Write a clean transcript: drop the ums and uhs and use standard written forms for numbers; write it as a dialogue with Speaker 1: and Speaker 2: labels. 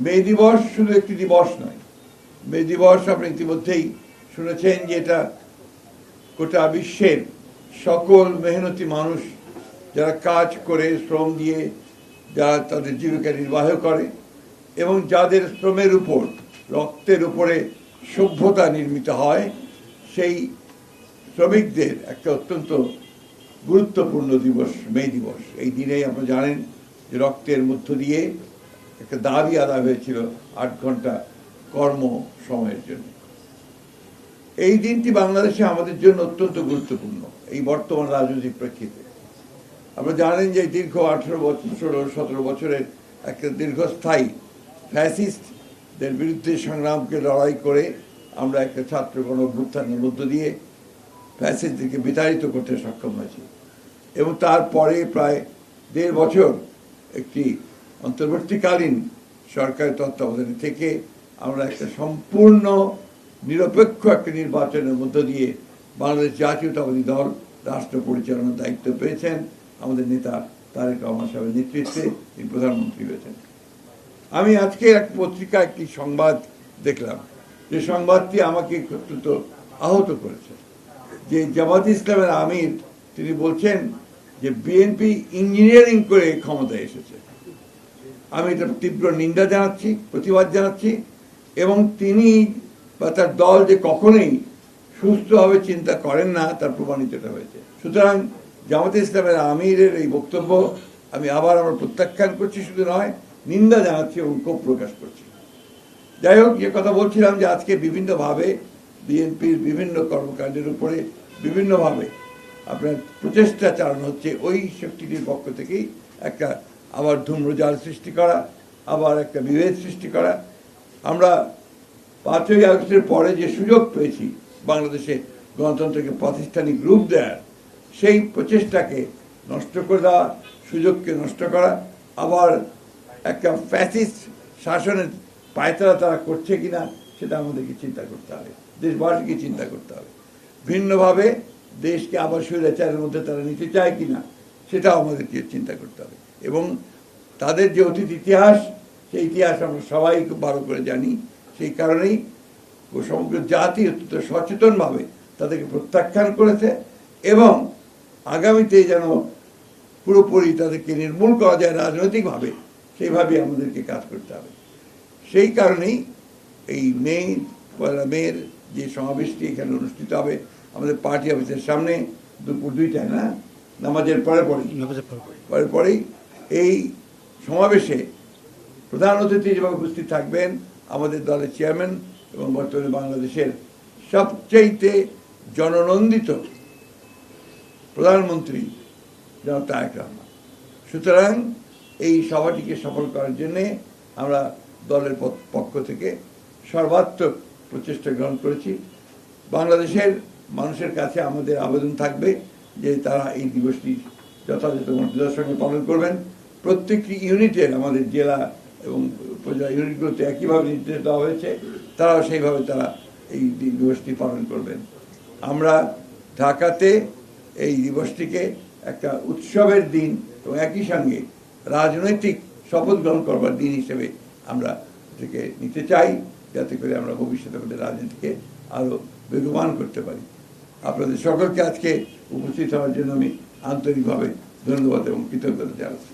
Speaker 1: মে দিবস শুধু একটি দিবস নয়। মে দিবস আপনি ইতিমধ্যেই শুনেছেন যে এটা গোটা বিশ্বের সকল মেহনতি মানুষ যারা কাজ করে শ্রম দিয়ে যারা তাদের জীবিকা নির্বাহ করে এবং যাদের শ্রমের উপর রক্তের উপরে সভ্যতা নির্মিত হয়, সেই শ্রমিকদের একটা অত্যন্ত গুরুত্বপূর্ণ দিবস মে দিবস। এই দিনেই আপনারা জানেন যে রক্তের মধ্য দিয়ে একটা দাবি আদায় হয়েছিল 8 ঘন্টা কর্ম সময়ের জন্য। এই দিনটি বাংলাদেশে আমাদের জন্য অত্যন্ত গুরুত্বপূর্ণ এই বর্তমান রাজনৈতিক প্রেক্ষিতে। আপনারা জানেন যে দীর্ঘ 18 বছর 17 বছরের একটা দীর্ঘস্থায়ী ফ্যাসিস্টদের বিরুদ্ধে সংগ্রামকে লড়াই করে আমরা একটা ছাত্র গণ অভ্যুত্থানের মধ্য দিয়ে ফ্যাসিস্টদেরকে বিতাড়িত করতে সক্ষম হয়েছি এবং তারপরে প্রায় 1.5 বছর একটি অন্তর্বর্তীকালীন সরকারের তত্ত্বাবধানে থেকে আমরা একটা সম্পূর্ণ নিরপেক্ষ একটা নির্বাচনের মধ্য দিয়ে বাংলাদেশ জাতীয়তাবাদী দল রাষ্ট্র পরিচালনার দায়িত্ব পেয়েছেন। আমাদের নেতা তারেক রহমান সাহেবের নেতৃত্বে তিনি প্রধানমন্ত্রী হয়েছেন। আমি আজকে এক পত্রিকায় একটি সংবাদ দেখলাম, যে সংবাদটি আমাকে অত্যন্ত আহত করেছে। যে জামাত ইসলামের আমির তিনি বলছেন যে বিএনপি ইঞ্জিনিয়ারিং করে ক্ষমতায় এসেছে। আমি এটা তীব্র নিন্দা জানাচ্ছি, প্রতিবাদ জানাচ্ছি এবং তিনি বা তার দল যে কখনোই সুস্থভাবে চিন্তা করেন না তার প্রমাণিত হয়েছে। সুতরাং জামাতে ইসলামের আমিরের এই বক্তব্য আমি আবার আমরা প্রত্যাখ্যান করছি, শুধু নয় নিন্দা জানাচ্ছি এবং ক্ষোভ প্রকাশ করছি। যাই হোক, যে কথা বলছিলাম যে আজকে বিভিন্নভাবে বিএনপির বিভিন্ন কর্মকাণ্ডের উপরে বিভিন্নভাবে আপনার প্রচেষ্টা চালানো হচ্ছে ওই শক্তিটির পক্ষ থেকেই একটা আবার ধূম্রজাল সৃষ্টি করা, আবার একটা বিভেদ সৃষ্টি করা। আমরা 5ই আগস্টের পরে যে সুযোগ পেয়েছি বাংলাদেশে গণতন্ত্রকে প্রাতিষ্ঠানিক রূপ দেওয়ার, সেই প্রচেষ্টাকে নষ্ট করে দেওয়া, সুযোগকে নষ্ট করা, আবার একটা ফ্যাসিস্ট শাসনের পায়তারা তারা করছে কিনা সেটা আমাদেরকে চিন্তা করতে হবে, দেশবাসীকে চিন্তা করতে হবে। ভিন্নভাবে দেশকে আবার স্বৈরাচারের মধ্যে তারা নিতে চায় কিনা সেটাও আমাদেরকে চিন্তা করতে হবে। এবং তাদের যে অতীত ইতিহাস, সেই ইতিহাস আমরা সবাই খুব ভালো করে জানি। সেই কারণেই সমগ্র জাতি অত্যন্ত সচেতনভাবে তাদেরকে প্রত্যাখ্যান করেছে এবং আগামীতে যেন পুরোপুরি তাদেরকে নির্মূল করা যায় রাজনৈতিকভাবে, সেইভাবে আমাদেরকে কাজ করতে হবে। সেই কারণেই এই পয়লা মের যে সমাবেশটি এখানে অনুষ্ঠিত হবে আমাদের পার্টি অফিসের সামনে দুপুর 2টায়, না নামাজের পরেই এই সমাবেশে প্রধান অতিথি হিসেবে উপস্থিত থাকবেন আমাদের দলের চেয়ারম্যান এবং বর্তমানে বাংলাদেশের সবচেয়ে জননন্দিত প্রধানমন্ত্রী জনাব তারেক রহমান। সুতরাং এই সভাটিকে সফল করার জন্যে আমরা দলের পক্ষ থেকে সর্বাত্মক প্রচেষ্টা গ্রহণ করেছি। বাংলাদেশের মানুষের কাছে আমাদের আবেদন থাকবে যে তারা এই দিবসটি যথাযথ মর্যাদার সঙ্গে পালন করবেন। প্রত্যেকটি ইউনিটের আমাদের জেলা এবং উপজেলা ইউনিটগুলোতে একইভাবে নির্দেশ দেওয়া হয়েছে, তারাও সেইভাবে তারা এই দিবসটি পালন করবেন। আমরা ঢাকাতে এই দিবসটিকে একটা উৎসবের দিন এবং একই সঙ্গে রাজনৈতিক শপথ গ্রহণ করবার দিন হিসেবে আমরা এটাকে নিতে চাই, যাতে করে আমরা ভবিষ্যতে আমাদের রাজনীতিকে আরও বেগবান করতে পারি। আপনাদের সকলকে আজকে উপস্থিত হওয়ার জন্য আমি আন্তরিকভাবে ধন্যবাদ এবং কৃতজ্ঞতা জানাচ্ছি।